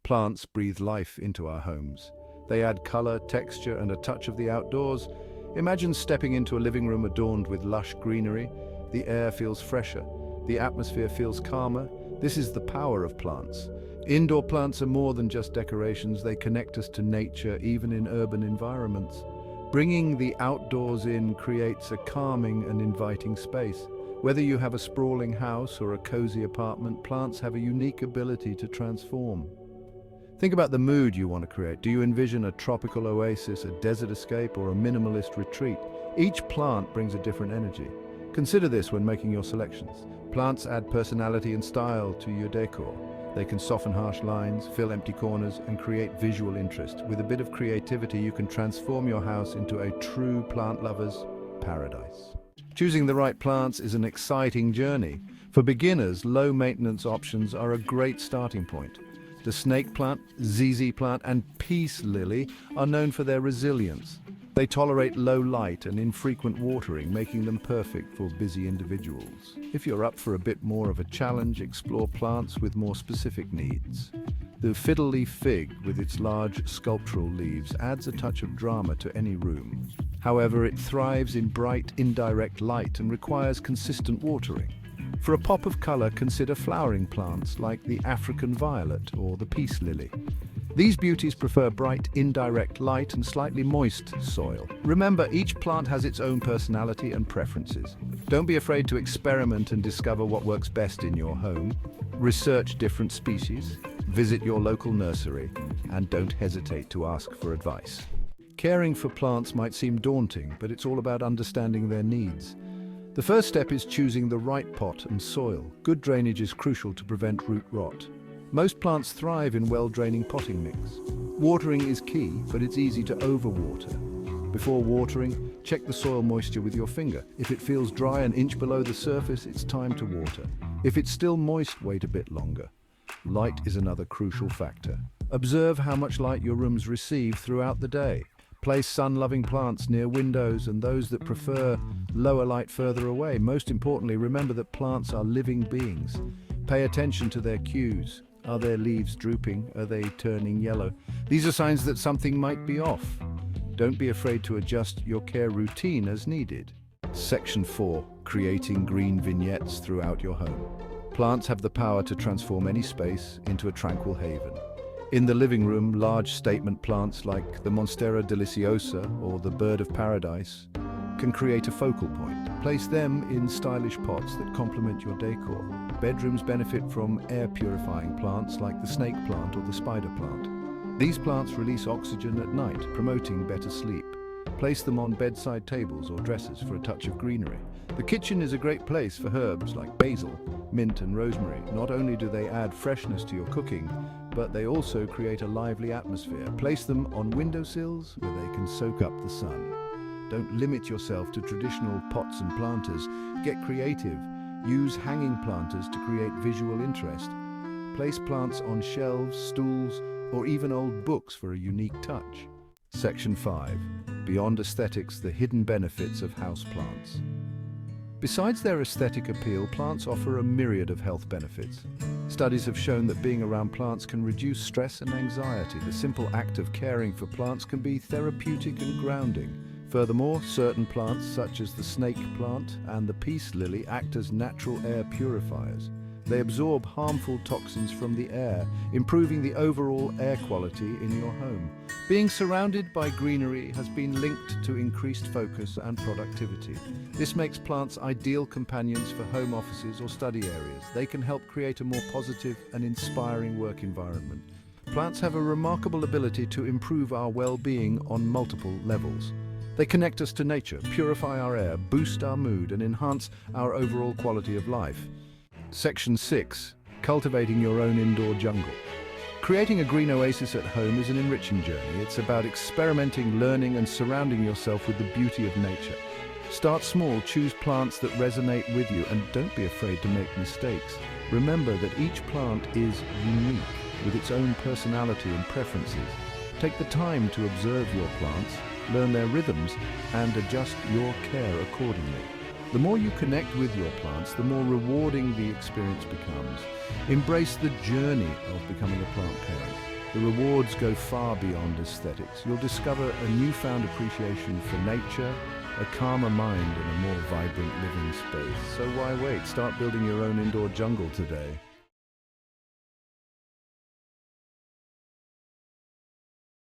Plants breathe life into our homes. They add color, texture, and a touch of the outdoors. Imagine stepping into a living room adorned with lush greenery. The air feels fresher. The atmosphere feels calmer. This is the power of plants. Indoor plants are more than just decorations. They connect us to nature, even in urban environments. Bringing the outdoors in creates a calming and inviting space. Whether you have a sprawling house or a cozy apartment, plants have a unique ability to transform. Think about the mood you want to create. Do you envision a tropical oasis, a desert escape, or a minimalist retreat? Each plant brings a different energy. Consider this when making your selections. Plants add personality and style to your decor. They can soften harsh lines, fill empty corners, and create visual interest. With a bit of creativity, you can transform your house into a true plant lover's paradise. Choosing the right plants is an exciting journey. For beginners, low-maintenance options are a great starting point. The snake plant, ZZ plant, and peace lily are known for their resilience. They tolerate low light and infrequent watering, making them perfect for busy individuals. If you're up for a bit more of a challenge, explore plants with more specific needs. The Fiddle Leaf Fig, with its large sculptural leaves, adds a touch of drama to any room. However, it thrives in bright, indirect light and requires consistent watering. For a pop of color, consider flowering plants like the African violet or the peace lily. These beauties prefer bright, indirect light and slightly moist soil. Remember, each plant has its own personality and preferences. Don't be afraid to experiment and discover what works best in your home. Research different species, visit your local nursery, and don't hesitate to ask for advice. Caring for plants might seem daunting, but it's all about understanding their needs. The first step is choosing the right pot and soil. Good drainage is crucial to prevent root rot. Most plants thrive in well-draining potting mix. Watering is key, but it's easy to overwater. Before watering, check the soil moisture with your finger. If it feels dry an inch below the surface, it's time to water. If it's still moist, wait a bit longer. Light is another crucial factor. Observe how much light your rooms receive throughout the day. Place sun-loving plants near windows and those that prefer lower light further away. Most importantly, remember that plants are living beings. Pay attention to their cues. Are their leaves drooping? Are they turning yellow? These are signs that something might be off. Don't be afraid to adjust your care routine as needed. Section 4. Creating green vignettes throughout your home. Plants have the power to transform any space into a tranquil haven. In the living room, large statement plants like the Monstera deliciosa or the bird of paradise can create a focal point. Place them in stylish pots that complement your decor. Bedrooms benefit from air-purifying plants like the snake plant or the spider plant. These plants release oxygen at night, promoting better sleep. Place them on bedside tables or dressers for a touch of greenery. The kitchen is a great place for herbs like basil, mint and rosemary. Not only do they add freshness to your cooking, but they also create a lively atmosphere. Place them on windowsills where they can soak up the sun. Don't limit yourself to traditional pots and planters. Get creative. Use hanging planters to create visual interest. Place plants on shelves, stools, or even old books for a unique touch. Section 5. Beyond aesthetics, the hidden benefits of houseplants. Besides their aesthetic appeal, plants offer a myriad of health benefits. Studies have shown that being around plants can reduce stress and anxiety. The simple act of caring for plants can be therapeutic and grounding. Furthermore, certain plants, such as the snake plant and the peace lily, act as natural air purifiers. They absorb harmful toxins from the air, improving the overall air quality in your home. Being surrounded by greenery has been linked to increased focus and productivity. This makes plants ideal companions for home offices or study areas. They can help create a more positive and inspiring work environment. Plants have a remarkable ability to improve our well-being on multiple levels. They connect us to nature, purify our air, boost our mood, and enhance our overall quality of life. Section 6. Cultivating your own indoor jungle. Creating a green oasis at home is an enriching journey. It's about experimenting, learning, and surrounding yourself with the beauty of nature. Start small, choose plants that resonate with you, and don't be afraid to make mistakes. Remember that each plant is unique, with its own personality and preferences. Take the time to observe your plants, learn their rhythms, and adjust your care accordingly. The more you connect with your plants, the more rewarding the experience becomes. Embrace the journey of becoming a plant parent. The rewards go far beyond aesthetics. You'll discover a newfound appreciation for nature, a calmer mind and a more vibrant living space. So why wait? Start building your own indoor jungle today.